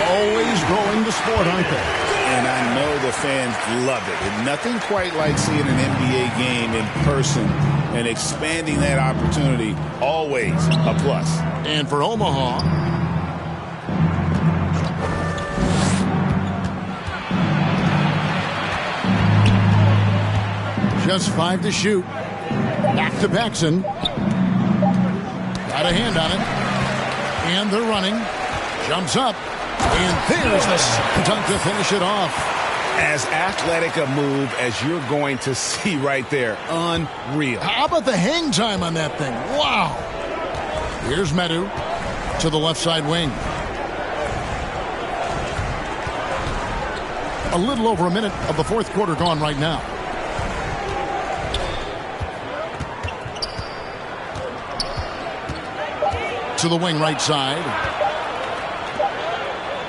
Always growing the sport, aren't they? And I know the fans love it. And nothing quite like seeing an NBA game in person and expanding that opportunity, always a plus. And for Omaha, just 5 to shoot. Back to Paxson. Got a hand on it. And they're running. Jumps up. And there's the dunk to finish it off. As athletic a move as you're going to see right there. Unreal. How about the hang time on that thing? Wow. Here's Medu to the left side wing. A little over a minute of the fourth quarter gone right now. To the wing right side.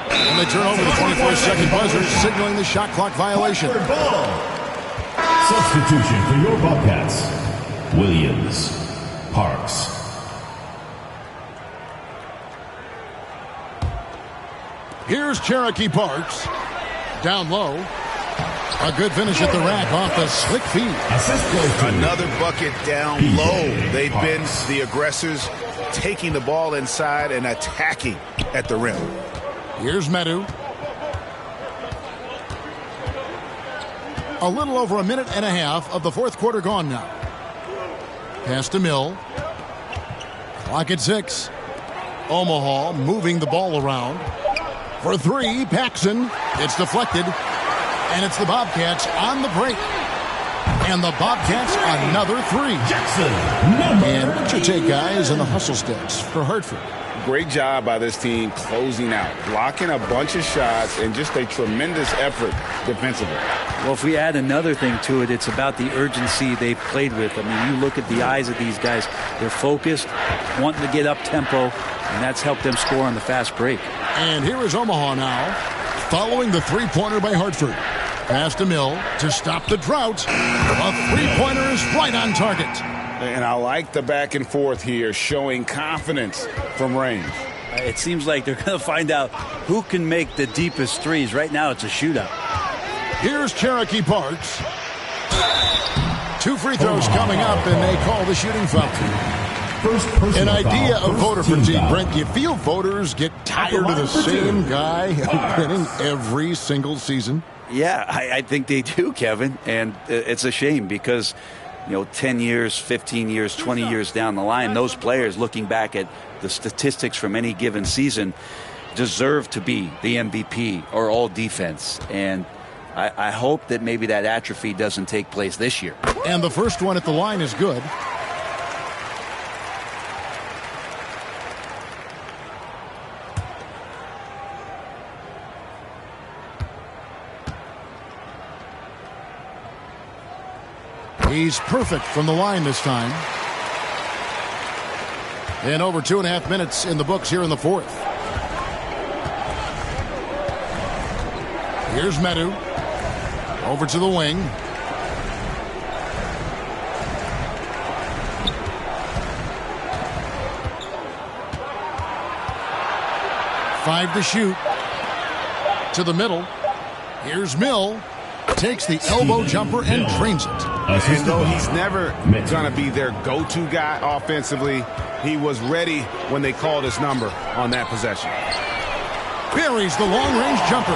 And they turn over the 24-second buzzer, signaling the shot clock violation. Substitution for your Bobcats. Williams. Parks. Here's Cherokee Parks. Down low. A good finish at the rack off the slick feed. Another bucket down low. They've been the aggressors, taking the ball inside and attacking at the rim. Here's Medu. A little over a minute and a half of the fourth quarter gone now. Pass to Mill. Clock at 6. Omaha moving the ball around. For 3, Paxson. It's deflected. And it's the Bobcats on the break. And the Bobcats another 3. Jackson. And what's your take, guys, on the hustle stats for Hartford? Great job by this team closing out, blocking a bunch of shots, and just a tremendous effort defensively. Well, if we add another thing to it, it's about the urgency they've played with. I mean, you look at the eyes of these guys. They're focused, wanting to get up tempo, and that's helped them score on the fast break. And here is Omaha now, following the three-pointer by Hartford. Pass to Mill to stop the drought. A three-pointer is right on target. And I like the back and forth here, showing confidence from range. It seems like they're going to find out who can make the deepest threes. Right now, it's a shootout. Here's Cherokee Parks. 2 free throws coming up, and they call the shooting foul. An idea of voter fatigue, Brent. You feel voters get tired of the same guy winning every single season? Yeah, I think they do, Kevin. And it's a shame because, 10 years, 15 years, 20 years down the line, those players looking back at the statistics from any given season deserve to be the MVP or all defense. And I hope that maybe that atrophy doesn't take place this year. And the first one at the line is good. He's perfect from the line this time. And over 2.5 minutes in the books here in the fourth. Here's Medu. Over to the wing. Five to shoot. To the middle. Here's Mill. Takes the elbow jumper and drains it. And though he's never going to be their go-to guy offensively, he was ready when they called his number on that possession. Buries the long-range jumper.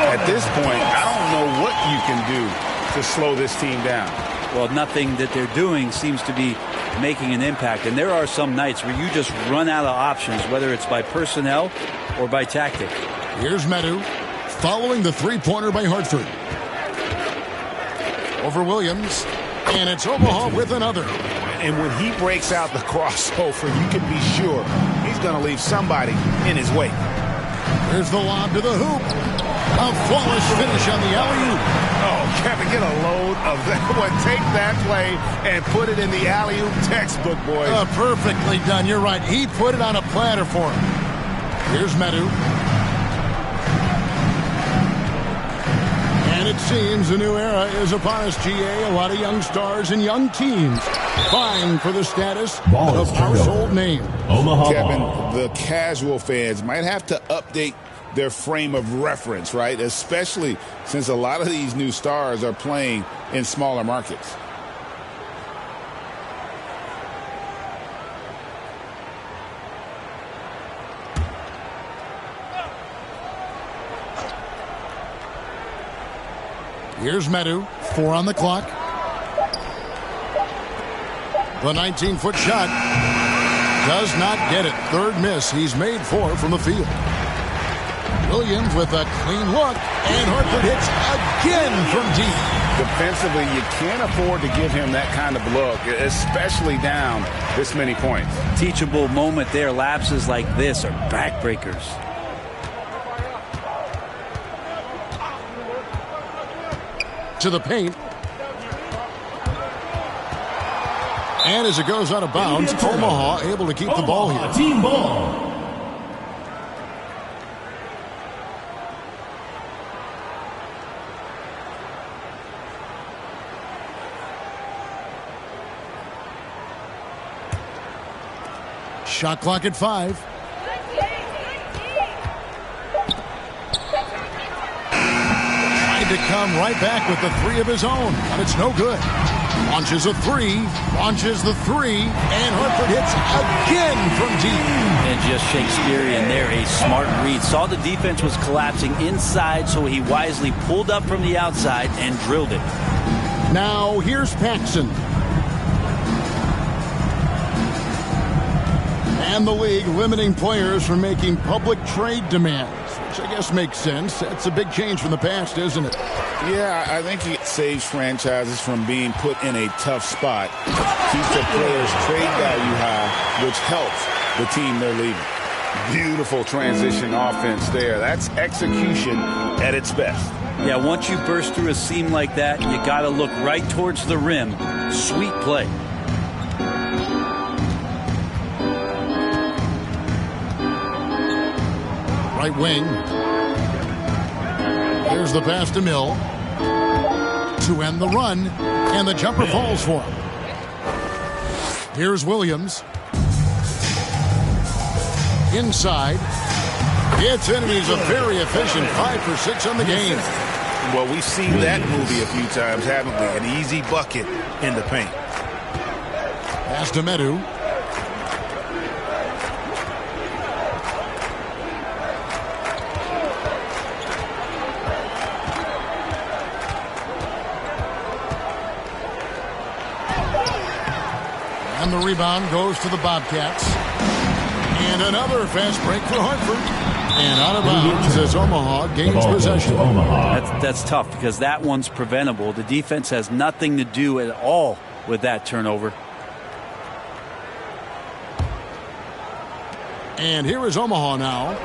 At this point, I don't know what you can do to slow this team down. Well, nothing that they're doing seems to be making an impact. And there are some nights where you just run out of options, whether it's by personnel or by tactic. Here's Medu, following the three-pointer by Hartford. Over Williams, and it's Omaha with another. And when he breaks out the crossover, you can be sure he's going to leave somebody in his wake. Here's the lob to the hoop. A flawless finish on the alley-oop. Oh, Kevin, get a load of that one. Take that play and put it in the alley-oop textbook, boys. Perfectly done. You're right. He put it on a platter for him. Here's Medu. And it seems a new era is upon us, GA. A lot of young stars and young teams vying for the status of household name. Kevin, the casual fans might have to update their frame of reference, right? Especially since a lot of these new stars are playing in smaller markets. Here's Medu, 4 on the clock. The 19-foot shot does not get it. Third miss. He's made 4 from the field. Williams with a clean look, and Hartford hits again from deep. Defensively, you can't afford to give him that kind of look, especially down this many points. Teachable moment there. Lapses like this are backbreakers. To the paint. And as it goes out of bounds, Omaha able to keep the ball here. Team ball. Shot clock at 5. To come right back with the 3 of his own, but it's no good. Launches a 3, launches the 3, and Hartford hits again from deep. And just Shakespearean there, a smart read. Saw the defense was collapsing inside, so he wisely pulled up from the outside and drilled it. Now here's Paxson. And the league limiting players from making public trade demands, which I guess makes sense. That's a big change from the past, isn't it? Yeah, I think it saves franchises from being put in a tough spot. Keeps the players' trade value high, which helps the team they're leaving. Beautiful transition offense there. That's execution at its best. Yeah, once you burst through a seam like that, you got to look right towards the rim. Sweet play. Right wing. Here's the pass to Mill to end the run, and the jumper falls for him. Here's Williams. Inside. Gets in, and he's a very efficient 5 for 6 on the game. Well, we've seen that movie a few times, haven't we? An easy bucket in the paint. Pass to Medu. And the rebound goes to the Bobcats. And another fast break for Hartford. And out of bounds as Omaha gains possession. That's tough because that one's preventable. The defense has nothing to do at all with that turnover. And here is Omaha now.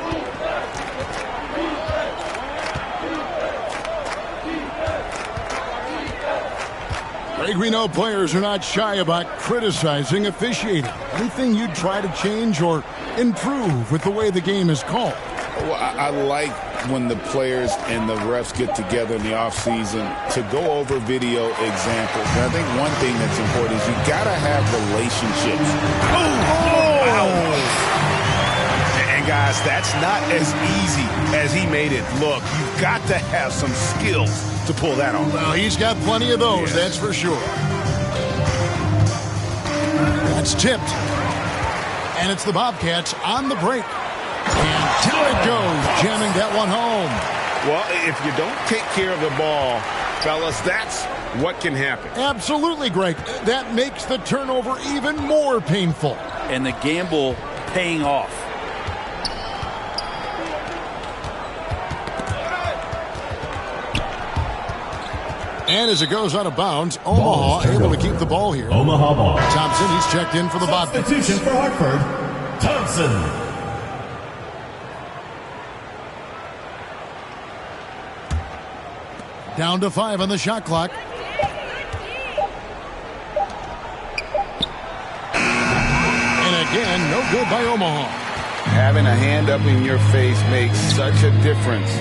Greg, we know players are not shy about criticizing officiating. Anything you'd try to change or improve with the way the game is called? Well, I like when the players and the refs get together in the offseason to go over video examples. And I think one thing that's important is you got to have relationships. And guys, that's not as easy as he made it look. You've got to have some skills to pull that off. Well, he's got plenty of those, that's for sure. That's tipped. And it's the Bobcats on the break. And down it goes, jamming that one home. Well, if you don't take care of the ball, fellas, that's what can happen. Absolutely, Greg. That makes the turnover even more painful. And the gamble paying off. And as it goes out of bounds, Omaha able to keep the ball here. Omaha ball. Thompson, he's checked in for the Bobcats. Substitution for Hartford, Thompson. Down to 5 on the shot clock. And again, no good by Omaha. Having a hand up in your face makes such a difference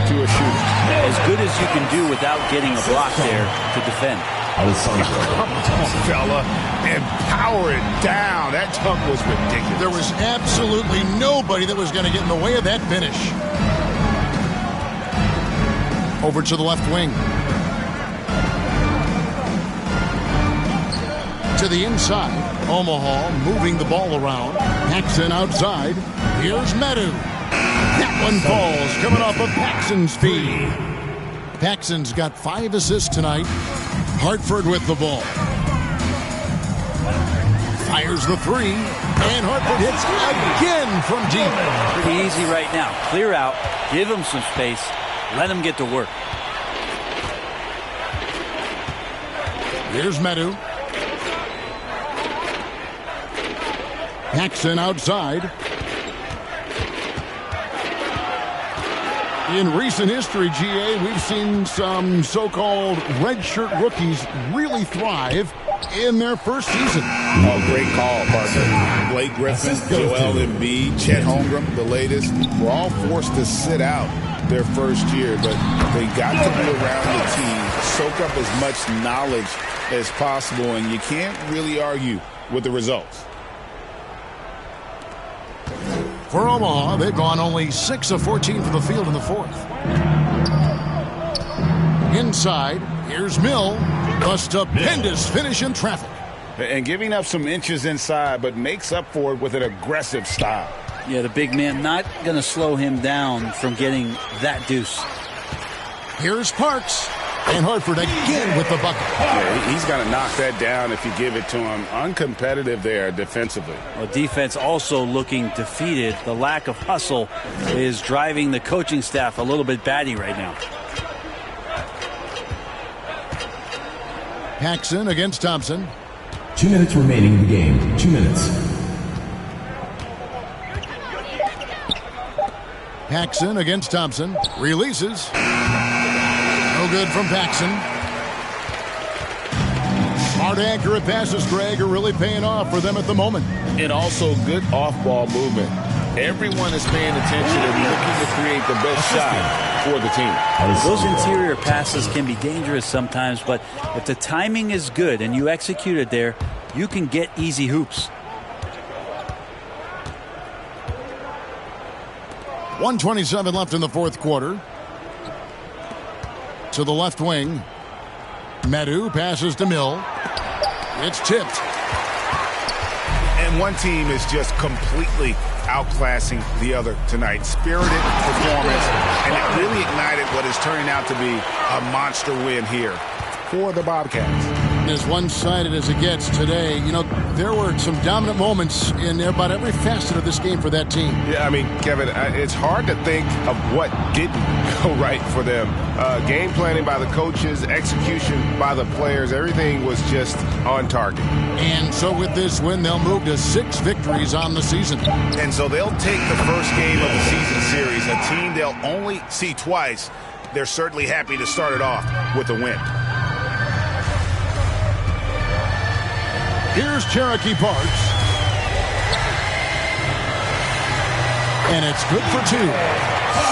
to a shooter. As good as you can do without getting a block there to defend. Come on, fella, and power it down. That dunk was ridiculous. There was absolutely nobody that was going to get in the way of that finish. Over to the left wing. To the inside. Omaha moving the ball around. Paxson outside. Here's Medu. That one falls, coming off of Paxson's feed. Paxson's got 5 assists tonight. Hartford with the ball. Fires the 3. And Hartford hits again from deep. Pretty easy right now. Clear out. Give him some space. Let him get to work. Here's Medu. Paxson outside. In recent history, GA, we've seen some so-called redshirt rookies really thrive in their first season. Oh, great call, partner. Blake Griffin, Joel Embiid, Chet Holmgren, the latest, were all forced to sit out their first year, but they got to be around the team, soak up as much knowledge as possible, and you can't really argue with the results. For Omaha, they've gone only 6 of 14 from the field in the fourth. Inside, here's Mill. A stupendous finish in traffic. And giving up some inches inside, but makes up for it with an aggressive style. Yeah, the big man not going to slow him down from getting that deuce. Here's Parks. And Hartford again with the bucket. Yeah, he's going to knock that down if you give it to him. Uncompetitive there defensively. Well, defense also looking defeated. The lack of hustle is driving the coaching staff a little bit batty right now. Paxson against Thompson. 2 minutes remaining in the game. 2 minutes. Paxson against Thompson. Releases. No good from Paxson. Smart, accurate passes, Greg, are really paying off for them at the moment. And also good off-ball movement. Everyone is paying attention and looking to create the best shot for the team. Those interior passes can be dangerous sometimes, but if the timing is good and you execute it there, you can get easy hoops. 1:27 left in the fourth quarter. To the left wing. Medu passes to Mill. It's tipped. And one team is just completely outclassing the other tonight. Spirited performance, and it really ignited what is turning out to be a monster win here for the Bobcats. As one-sided as it gets today, you know, there were some dominant moments in about every facet of this game for that team. Yeah, I mean, Kevin, it's hard to think of what didn't go right for them. Game planning by the coaches, execution by the players, everything was just on target. And so with this win, they'll move to 6 victories on the season. And so they'll take the first game of the season series, a team they'll only see twice. They're certainly happy to start it off with a win. Here's Cherokee Parks. And it's good for 2.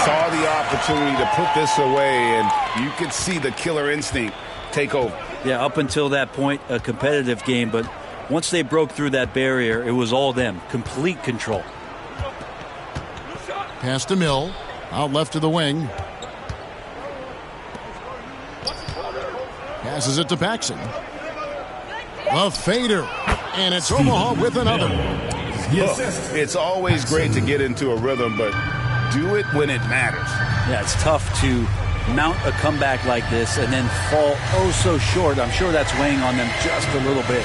Saw the opportunity to put this away, and you could see the killer instinct take over. Yeah, up until that point, a competitive game, but once they broke through that barrier, it was all them. Complete control. Pass to Mill. Out left to the wing. Passes it to Paxson. A fader, and it's Omaha with another. Yes. It's always great to get into a rhythm, but do it when it matters. Yeah, it's tough to mount a comeback like this and then fall oh so short. I'm sure that's weighing on them just a little bit.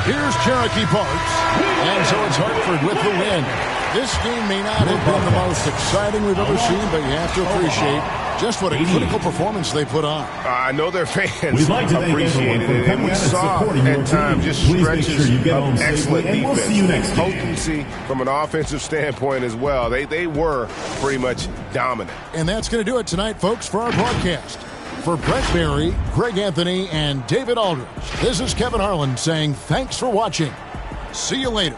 Here's Cherokee Parks, and so it's Hartford with the win. This game may not have been the most exciting we've ever seen, but you have to appreciate Just what a critical performance they put on. I know their fans We'd like to thank appreciated it, and we saw at times just stretches of excellent defense. We'll see you next game. Potency from an offensive standpoint as well. They were pretty much dominant. And that's going to do it tonight, folks, for our broadcast. For Brent Barry, Greg Anthony, and David Aldridge, this is Kevin Harlan saying thanks for watching. See you later.